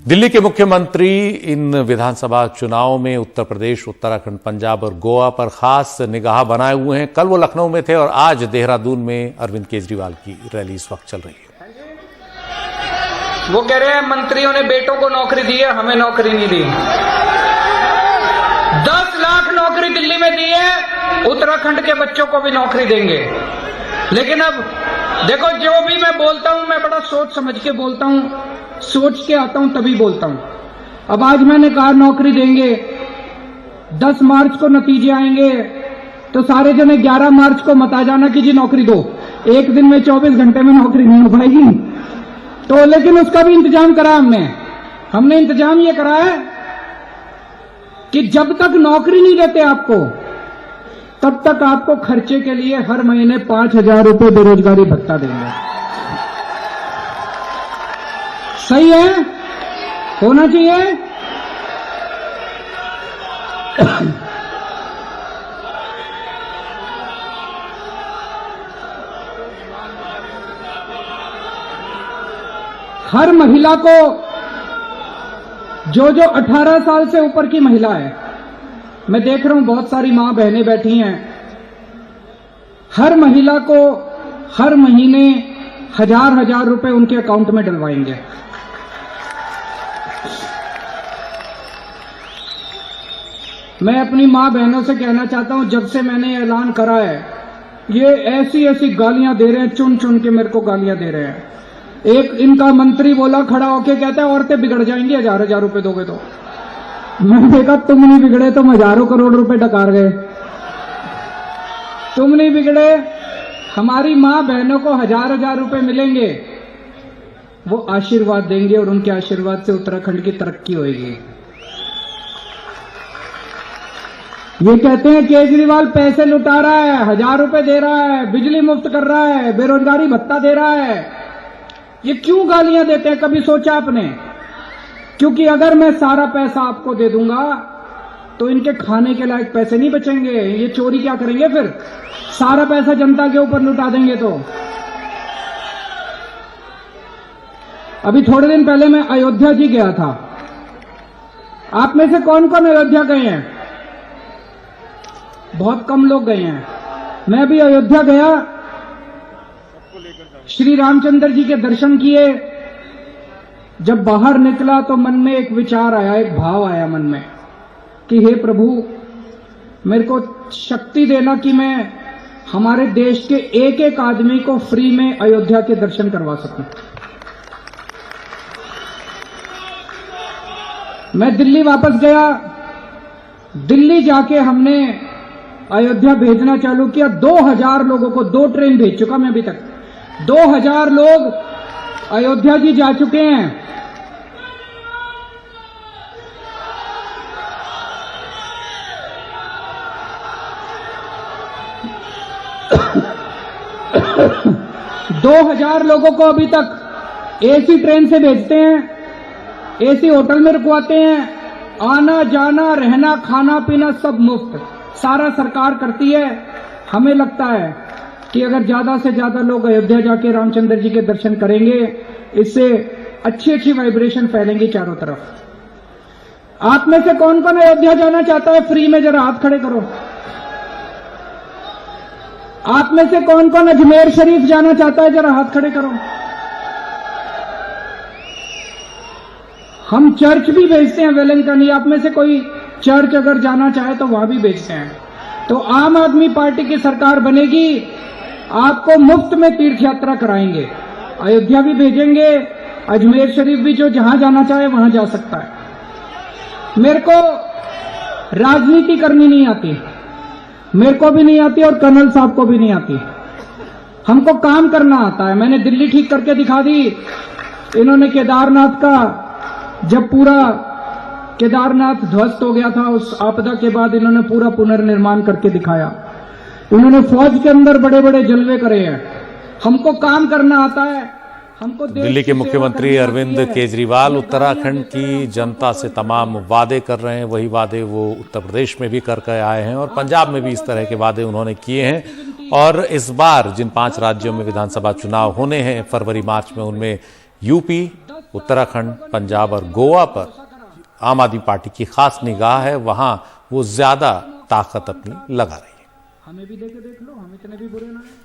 दिल्ली के मुख्यमंत्री इन विधानसभा चुनाव में उत्तर प्रदेश, उत्तराखंड, पंजाब और गोवा पर खास निगाह बनाए हुए हैं। कल वो लखनऊ में थे और आज देहरादून में अरविंद केजरीवाल की रैली इस वक्त चल रही है। वो कह रहे हैं मंत्रियों ने बेटों को नौकरी दी है, हमें नौकरी नहीं दी। 10 लाख नौकरी दिल्ली में दी है, उत्तराखंड के बच्चों को भी नौकरी देंगे। लेकिन अब देखो, जो भी मैं बोलता हूं मैं बड़ा सोच समझ के बोलता हूं, सोच के आता हूं तभी बोलता हूं। अब आज मैंने कहा नौकरी देंगे, 10 मार्च को नतीजे आएंगे, तो सारे जने 11 मार्च को मत आ जाना कि जी नौकरी दो। एक दिन में 24 घंटे में नौकरी नहीं हो पाएगी। तो लेकिन उसका भी इंतजाम करा हमने इंतजाम ये करा है कि जब तक नौकरी नहीं देते आपको, तब तक आपको खर्चे के लिए हर महीने 5,000 रुपए बेरोजगारी भत्ता देंगे। सही है, होना चाहिए। हर महिला को, जो 18 साल से ऊपर की महिला है, मैं देख रहा हूं बहुत सारी मां बहनें बैठी हैं, हर महिला को हर महीने 1,000 रुपए उनके अकाउंट में डलवाएंगे। मैं अपनी मां बहनों से कहना चाहता हूं, जब से मैंने ऐलान करा है, ये ऐसी ऐसी गालियां दे रहे हैं, चुन चुन के मेरे को गालियां दे रहे हैं। एक इनका मंत्री बोला खड़ा होके, कहता है औरतें बिगड़ जाएंगी 1,000 रुपए दोगे तो। मैंने देखा तुम नहीं बिगड़े, तुम हजारों करोड़ रुपए डकार गए। तुम नहीं बिगड़े, हमारी मां बहनों को 1,000 रुपए मिलेंगे, वो आशीर्वाद देंगे और उनके आशीर्वाद से उत्तराखंड की तरक्की होगी। ये कहते हैं केजरीवाल पैसे लुटा रहा है, 1,000 रुपए दे रहा है, बिजली मुफ्त कर रहा है, बेरोजगारी भत्ता दे रहा है। ये क्यों गालियां देते हैं, कभी सोचा आपने? क्योंकि अगर मैं सारा पैसा आपको दे दूंगा तो इनके खाने के लायक पैसे नहीं बचेंगे। ये चोरी क्या करेंगे फिर? सारा पैसा जनता के ऊपर लुटा देंगे। तो अभी थोड़े दिन पहले मैं अयोध्या जी गया था। आप में से कौन कौन अयोध्या गए हैं? बहुत कम लोग गए हैं। मैं अभी अयोध्या गया, श्री रामचंद्र जी के दर्शन किए। जब बाहर निकला तो मन में एक विचार आया, एक भाव आया मन में कि हे प्रभु, मेरे को शक्ति देना कि मैं हमारे देश के एक एक आदमी को फ्री में अयोध्या के दर्शन करवा सकूं। मैं दिल्ली वापस गया। दिल्ली जाके हमने अयोध्या भेजना चालू किया। 2,000 लोगों को 2 ट्रेन भेज चुका मैं अभी तक। 2,000 लोग अयोध्या जी जा चुके हैं। दो 2,000 लोगों को अभी तक एसी ट्रेन से भेजते हैं, एसी होटल में रुकवाते हैं। आना जाना रहना खाना पीना सब मुफ्त, सारा सरकार करती है। हमें लगता है कि अगर ज्यादा से ज्यादा लोग अयोध्या जाके रामचंद्र जी के दर्शन करेंगे, इससे अच्छी अच्छी वाइब्रेशन फैलेंगी चारों तरफ। आप में से कौन कौन अयोध्या जाना चाहता है फ्री में? जरा हाथ खड़े करो। आप में से कौन कौन अजमेर शरीफ जाना चाहता है? जरा हाथ खड़े करो। हम चर्च भी भेजते हैं वेलिंगटन। आप में से कोई चर्च अगर जाना चाहे तो वहां भी भेजते हैं। तो आम आदमी पार्टी की सरकार बनेगी, आपको मुफ्त में तीर्थ यात्रा कराएंगे। अयोध्या भी भेजेंगे, अजमेर शरीफ भी, जो जहां जाना चाहे वहां जा सकता है। मेरे को राजनीति करनी नहीं आती, मेरे को भी नहीं आती और कर्नल साहब को भी नहीं आती। हमको काम करना आता है। मैंने दिल्ली ठीक करके दिखा दी। इन्होंने केदारनाथ का, जब पूरा केदारनाथ ध्वस्त हो गया था उस आपदा के बाद, इन्होंने पूरा पुनर्निर्माण करके दिखाया। उन्होंने फौज के अंदर बड़े बड़े जलवे करे हैं। हमको काम करना आता है। हमको दिल्ली के मुख्यमंत्री अरविंद केजरीवाल उत्तराखंड की जनता से तमाम वादे कर रहे हैं। वही वादे वो उत्तर प्रदेश में भी करके आए हैं और पंजाब में भी इस तरह के वादे उन्होंने किए हैं। और इस बार जिन 5 राज्यों में विधानसभा चुनाव होने हैं फरवरी मार्च में, उनमें यूपी, उत्तराखंड, पंजाब और गोवा पर आम आदमी पार्टी की खास निगाह है, वहां वो ज्यादा ताकत अपनी लगा रही है। हमें भी देख लो, हम इतने भी बुरे ना हैं।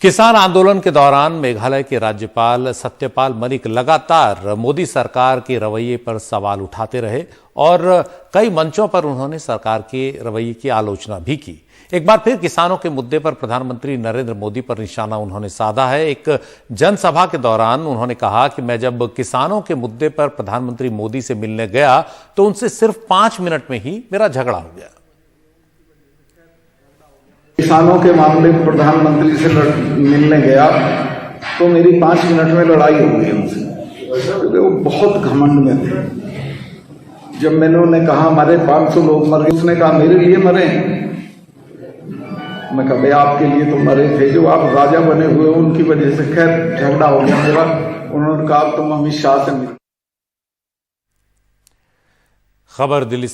किसान आंदोलन के दौरान मेघालय के राज्यपाल सत्यपाल मलिक लगातार मोदी सरकार के रवैये पर सवाल उठाते रहे और कई मंचों पर उन्होंने सरकार के रवैये की आलोचना भी की। एक बार फिर किसानों के मुद्दे पर प्रधानमंत्री नरेंद्र मोदी पर निशाना उन्होंने साधा है। एक जनसभा के दौरान उन्होंने कहा कि मैं जब किसानों के मुद्दे पर प्रधानमंत्री मोदी से मिलने गया तो उनसे सिर्फ 5 मिनट में ही मेरा झगड़ा हो गया। किसानों के मामले में प्रधानमंत्री से मिलने गया तो मेरी 5 मिनट में लड़ाई हो गई उनसे, क्योंकि वो बहुत घमंड में थे। जब मैंने उन्हें कहा हमारे 500 लोग मर गए, उसने कहा मेरे लिए मरे। मैं कहा भाई आपके लिए तो मरे थे, जो आप राजा बने हुए उनकी वजह से। खैर झगड़ा हो गया मेरा। उन्होंने कहा तुम अमित शाह से मिल। खबर दिल्ली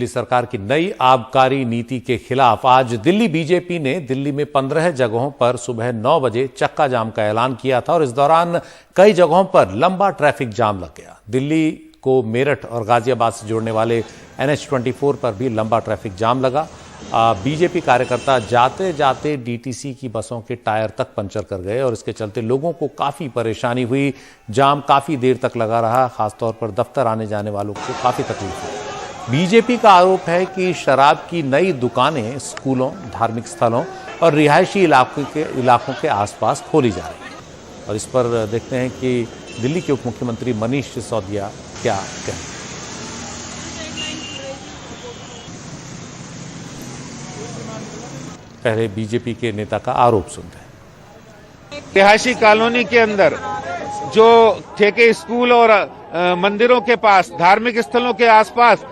सरकार की नई आबकारी नीति के खिलाफ आज दिल्ली बीजेपी ने दिल्ली में 15 जगहों पर सुबह 9 बजे चक्का जाम का ऐलान किया था और इस दौरान कई जगहों पर लंबा ट्रैफिक जाम लग गया। दिल्ली को मेरठ और गाजियाबाद से जोड़ने वाले NH-24 पर भी लंबा ट्रैफिक जाम लगा। बीजेपी कार्यकर्ता जाते जाते डीटीसी की बसों के टायर तक पंचर कर गए और इसके चलते लोगों को काफी परेशानी हुई। जाम काफी देर तक लगा रहा, खासतौर पर दफ्तर आने जाने वालों को काफी तकलीफ हुई। बीजेपी का आरोप है कि शराब की नई दुकानें स्कूलों, धार्मिक स्थलों और रिहायशी इलाकों के आसपास खोली जा रही है। और इस पर देखते हैं कि दिल्ली के उप मुख्यमंत्री मनीष सिसोदिया क्या कहते हैं। पहले बीजेपी के नेता का आरोप सुनते हैं। रिहायशी कॉलोनी के अंदर जो ठेके स्कूल और मंदिरों के पास, धार्मिक स्थलों के आसपास,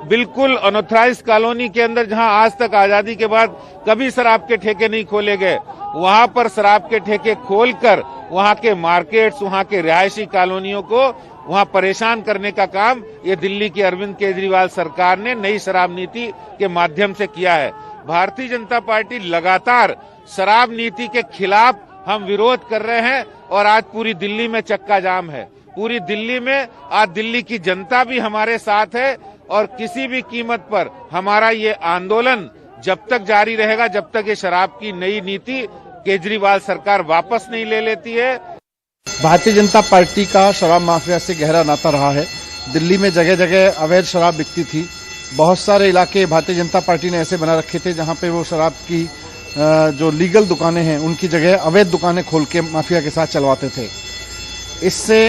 बिल्कुल अनऑथराइज्ड कॉलोनी के अंदर जहां आज तक आजादी के बाद कभी शराब के ठेके नहीं खोले गए, वहां पर शराब के ठेके खोलकर वहां के मार्केट्स, वहां के रिहायशी कॉलोनियों को वहां परेशान करने का काम ये दिल्ली की अरविंद केजरीवाल सरकार ने नई शराब नीति के माध्यम से किया है। भारतीय जनता पार्टी लगातार शराब नीति के खिलाफ हम विरोध कर रहे हैं और आज पूरी दिल्ली में चक्का जाम है। पूरी दिल्ली में आज दिल्ली की जनता भी हमारे साथ है और किसी भी कीमत पर हमारा ये आंदोलन जब तक जारी रहेगा, जब तक ये शराब की नई नीति केजरीवाल सरकार वापस नहीं ले लेती है। भारतीय जनता पार्टी का शराब माफिया से गहरा नाता रहा है। दिल्ली में जगह जगह अवैध शराब बिकती थी। बहुत सारे इलाके भारतीय जनता पार्टी ने ऐसे बना रखे थे जहां पे वो शराब की जो लीगल दुकानें हैं उनकी जगह अवैध दुकानें खोल के माफिया के साथ चलवाते थे। इससे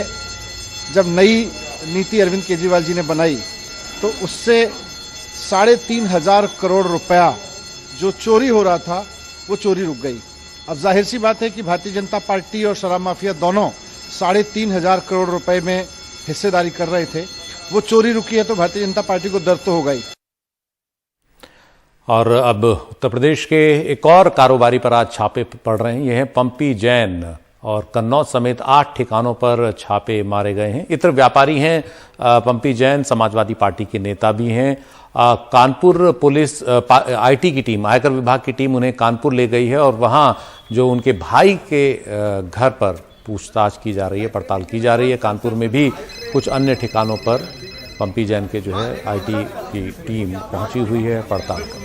जब नई नीति अरविंद केजरीवाल जी ने बनाई तो उससे 3,500 करोड़ रुपया जो चोरी हो रहा था वो चोरी रुक गई। अब जाहिर सी बात है कि भारतीय जनता पार्टी और शराब माफिया दोनों 3,500 करोड़ रुपए में हिस्सेदारी कर रहे थे। वो चोरी रुकी है तो भारतीय जनता पार्टी को दर्द तो होगा ही। और अब उत्तर प्रदेश के एक और कारोबारी पर आज छापे पड़ रहे हैं। ये हैं पंपी जैन और कन्नौज समेत 8 ठिकानों पर छापे मारे गए हैं। इतर व्यापारी हैं। पंपी जैन समाजवादी पार्टी के नेता भी हैं। कानपुर पुलिस IT की टीम, आयकर विभाग की टीम उन्हें कानपुर ले गई है और वहां जो उनके भाई के घर पर पूछताछ की जा रही है, पड़ताल की जा रही है। कानपुर में भी कुछ अन्य ठिकानों पर पंपी जैन के जो है IT की टीम पहुंची हुई है पड़ताल कर।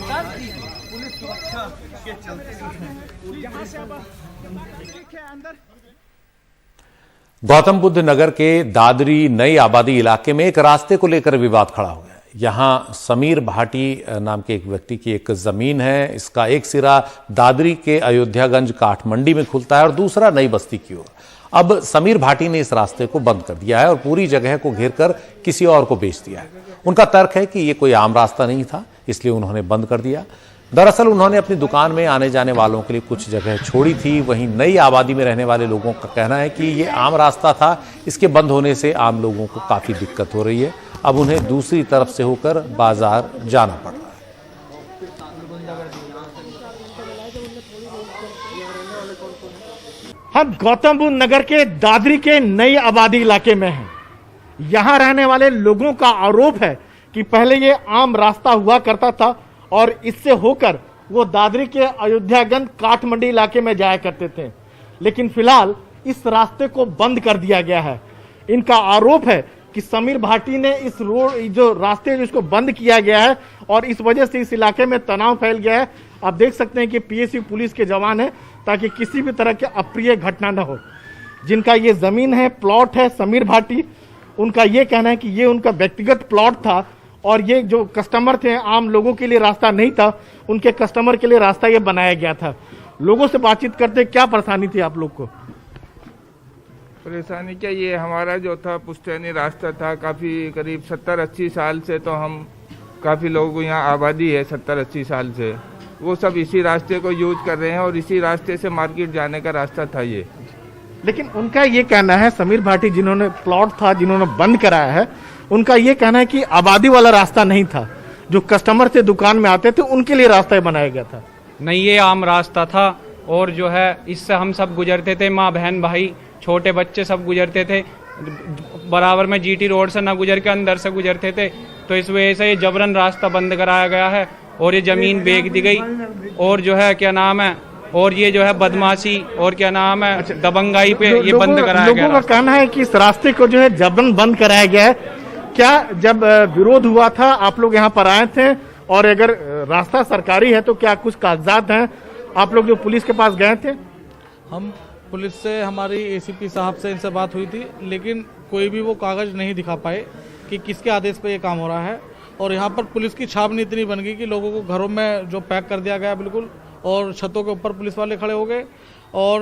गौतम बुद्ध नगर के दादरी नई आबादी इलाके में एक रास्ते को लेकर विवाद खड़ा हो गया। यहां समीर भाटी नाम के एक व्यक्ति की एक जमीन है। इसका एक सिरा दादरी के अयोध्यागंज काठमंडी में खुलता है और दूसरा नई बस्ती की ओर। अब समीर भाटी ने इस रास्ते को बंद कर दिया है और पूरी जगह को घेरकर किसी और को बेच दिया है। उनका तर्क है कि यह कोई आम रास्ता नहीं था, इसलिए उन्होंने बंद कर दिया। दरअसल उन्होंने अपनी दुकान में आने जाने वालों के लिए कुछ जगह छोड़ी थी। वहीं नई आबादी में रहने वाले लोगों का कहना है कि ये आम रास्ता था, इसके बंद होने से आम लोगों को काफी दिक्कत हो रही है। अब उन्हें दूसरी तरफ से होकर बाजार जाना पड़ रहा है। हम गौतम बुद्ध नगर के दादरी के नई आबादी इलाके में हैं। यहां रहने वाले लोगों का आरोप है कि पहले ये आम रास्ता हुआ करता था और इससे होकर वो दादरी के अयोध्यागंज काठमंडी इलाके में जाया करते थे, लेकिन फिलहाल इस रास्ते को बंद कर दिया गया है। इनका आरोप है कि समीर भाटी ने इस रोड जो रास्ते है जिसको बंद किया गया है और इस वजह से इस इलाके में तनाव फैल गया है। आप देख सकते हैं कि पीएसयू पुलिस के जवान है ताकि किसी भी तरह की अप्रिय घटना न हो। जिनका ये जमीन है, प्लॉट है, समीर भाटी, उनका ये कहना है कि ये उनका व्यक्तिगत प्लॉट था और ये जो कस्टमर थे, आम लोगों के लिए रास्ता नहीं था, उनके कस्टमर के लिए रास्ता ये बनाया गया था। लोगों से बातचीत करते क्या परेशानी थी आप लोग को? परेशानी क्या, ये हमारा जो था पुश्तैनी रास्ता था, काफ़ी करीब 70-80 साल से, तो हम काफ़ी लोगों यहाँ आबादी है 70-80 साल से, वो सब इसी रास्ते को यूज कर रहे हैं और इसी रास्ते से मार्केट जाने का रास्ता था ये। लेकिन उनका ये कहना है, समीर भाटी जिन्होंने प्लॉट था, जिन्होंने बंद कराया है, उनका ये कहना है कि आबादी वाला रास्ता नहीं था, जो कस्टमर से दुकान में आते थे उनके लिए रास्ता बनाया गया था। नहीं, ये आम रास्ता था और जो है इससे हम सब गुजरते थे, माँ बहन भाई छोटे बच्चे सब गुजरते थे, बराबर में जीटी रोड से ना गुजर के अंदर से गुजरते थे। तो इस वजह से ये जबरन रास्ता बंद कराया गया है और ये जमीन बेच दी गई और जो है क्या नाम है, और ये जो है बदमाशी और क्या नाम है दबंगाई पे ये बंद कराया गया। लोगों का कहना है कि इस रास्ते को जो है जबरन बंद कराया गया है। क्या जब विरोध हुआ था आप लोग यहाँ पर आए थे, और अगर रास्ता सरकारी है तो क्या कुछ कागजात हैं? आप लोग जो पुलिस के पास गए थे? हम पुलिस से, हमारी एसीपी साहब से इनसे बात हुई थी, लेकिन कोई भी वो कागज नहीं दिखा पाए कि किसके आदेश पे ये काम हो रहा है। और यहाँ पर पुलिस की छाप नहीं इतनी बन गई कि लोगों को घरों में जो पैक कर दिया गया बिल्कुल, और छतों के ऊपर पुलिस वाले खड़े हो गए और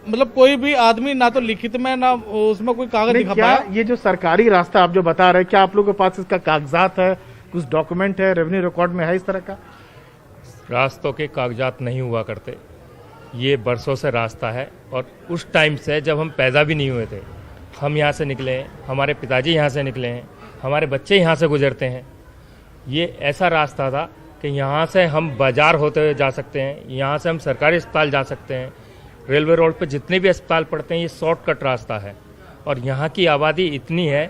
मतलब कोई भी आदमी ना तो लिखित में ना उसमें कोई कागज दिखा पाया। ये जो सरकारी रास्ता आप जो बता रहे हैं, क्या आप लोगों के पास इसका कागजात है, कुछ डॉक्यूमेंट है, रेवेन्यू रिकॉर्ड में है इस तरह का? रास्तों के कागजात नहीं हुआ करते, ये बरसों से रास्ता है और उस टाइम से जब हम पैदा भी नहीं हुए थे, हम यहाँ से निकले हैं, हमारे पिताजी यहाँ से निकले हैं, हमारे बच्चे यहाँ से गुजरते हैं। ये ऐसा रास्ता था कि यहाँ से हम बाजार होते हुए जा सकते हैं, यहाँ से हम सरकारी अस्पताल जा सकते हैं, रेलवे रोड पे जितने भी अस्पताल पड़ते हैं, ये शॉर्टकट रास्ता है। और यहाँ की आबादी इतनी है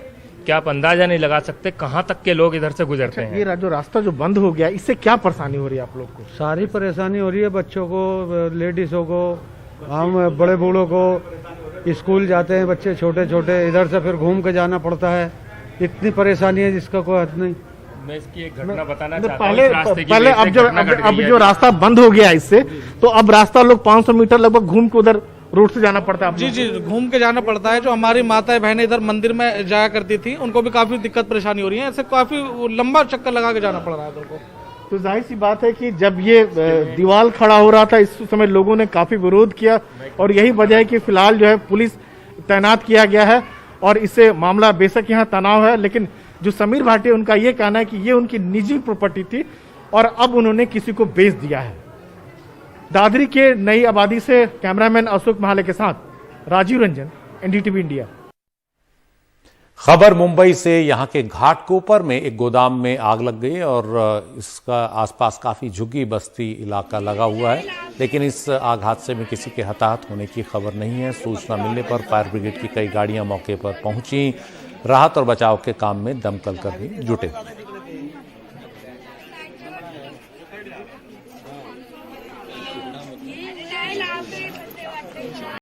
कि आप अंदाजा नहीं लगा सकते कहाँ तक के लोग इधर से गुजरते हैं। ये जो रास्ता जो बंद हो गया, इससे क्या परेशानी हो रही है आप लोग को? सारी परेशानी हो रही है, बच्चों को, लेडीज़ों को, हम बड़े बूढ़ों को, स्कूल जाते हैं बच्चे छोटे छोटे, इधर से फिर घूम के जाना पड़ता है। इतनी परेशानी है जिसका कोई हद नहीं। मैं इसकी एक घटना बताना चाहता हूँ। पहले अब जो रास्ता बंद हो गया इससे, तो अब रास्ता लोग 500 मीटर लगभग घूम के उधर रोड से जाना पड़ता है। जी, घूम के जाना पड़ता है। जो हमारी माताएं बहनें इधर मंदिर में जाया करती थी, उनको भी काफी दिक्कत परेशानी हो रही है। ऐसे काफी लंबा चक्कर लगा के जाना पड़ रहा है उनको। तो जाहिर सी बात है कि जब ये दीवार खड़ा हो रहा था, इस समय लोगों ने काफी विरोध किया और यही वजह है कि फिलहाल जो है पुलिस तैनात किया गया है और इससे मामला, बेशक यहाँ तनाव है, लेकिन जो समीर भाटी, उनका ये कहना है कि ये उनकी निजी प्रॉपर्टी थी और अब उन्होंने किसी को बेच दिया है। दादरी के नई आबादी से कैमरामैन अशोक महाले के साथ राजीव रंजन, एनडीटीवी इंडिया। खबर मुंबई से। यहां के घाटकोपर में एक गोदाम में आग लग गई और इसका आसपास काफी झुग्गी बस्ती इलाका लगा हुआ है, लेकिन इस आग हादसे में किसी के हताहत होने की खबर नहीं है। सूचना मिलने पर फायर ब्रिगेड की कई गाड़ियां मौके पर पहुंची, राहत और बचाव के काम में दमकल कर्मी जुटे हुए।